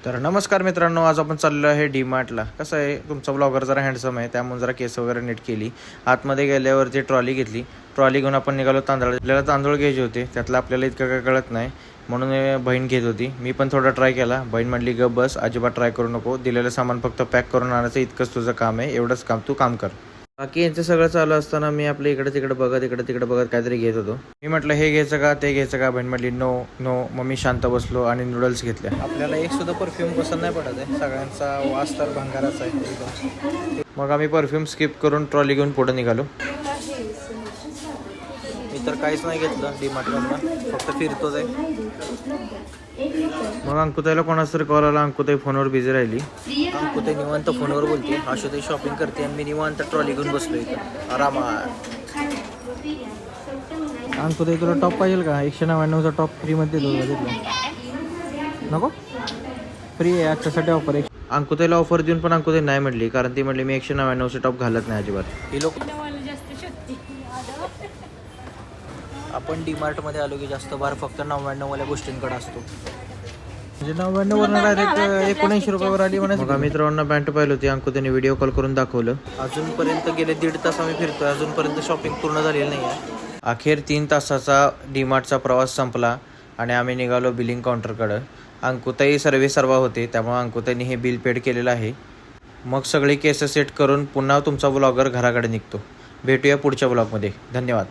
तर नमस्कार मित्रांनो, आज आपण चाललो आहे डी-मार्टला. कसं आहे, तुमचा ब्लॉगर जरा हँडसम आहे, त्यामुळे जरा केस वगैरे नीट केली. आतमध्ये गेल्यावरती ट्रॉली घेतली. ट्रॉली घेऊन आपण निघालो तांदूळ. आपल्याला तांदूळ घ्यायचे होते, त्यातलं आपल्याला इतकं काय कळत नाही, म्हणून बहीण घेत होती. मी पण थोडा ट्राय केला. बहीण म्हटली गप बस, अजिबात ट्राय करू नको, दिलेलं सामान फक्त पॅक करून आणायचं, इतकंच तुझं काम आहे, एवढंच काम तू काम कर. बाकी यांचं सगळं चालू असताना मी आपलं इकडे तिकडे बघत काहीतरी घेत होतो. मी म्हटलं हे घ्यायचं का ते घ्यायचं का, बहीण म्हटली नो नो. मग मी शांत बसलो आणि नूडल्स घेतल्या. आपल्याला एक सुद्धा परफ्यूम पसंत नाही पडत आहे, सगळ्यांचा वास तर भंगाराचा आहे. मग आम्ही परफ्यूम स्किप करून ट्रॉली घेऊन पुढे निघालो. मी तर काहीच नाही घेतलं डी-मार्टमधनं, फक्त फिरतोच आहे. मग अंकुताईला कोणाचा तरी कॉल आला. अंकुताई फोनवर बिझी राहिली. अंकुताई निवांत फोनवर बोलते, आशुताई शॉपिंग करते आणि मी निवांत ट्रॉली घेऊन बसलो इथं आरामात. अंकुताई तुला टॉप पाहिजे का? 199चा टॉप फ्रीमध्ये देतो. नको, फ्री आहे आजच्यासाठी ऑफर आहे. अंकुताईला ऑफर देऊन पण अंकुताई नाही म्हटली, कारण ती म्हटली मी 199चे टॉप घालत नाही अजिबात. ही लोक आपण डी-मार्टमध्ये आलो की जास्त भार फक्त 99 वाल्या गोष्टींकडे असतो. म्हणजे 99 वरनं डायरेक्ट 79 रुपयावर आली म्हणायचं. मग मित्रांना पॅन्ट पाहिली होती, अंकुताईने व्हिडिओ कॉल करून दाखवलं. अजूनपर्यंत गेले 1.5 तास आम्ही फिरतोय, अजूनपर्यंत शॉपिंग पूर्ण झालेली नाही आहे. अखेर 3 तासाचा डी-मार्टचा प्रवास संपला आणि आम्ही निघालो बिलिंग काउंटरकडं. अंकुताई सर्वा होते, त्यामुळे अंकुताईने हे बिल पेड केलेलं आहे. मग सगळी केस सेट करून पुन्हा तुमचा ब्लॉगर घराकडे निघतो. भेटूया पुढच्या ब्लॉगमध्ये. धन्यवाद.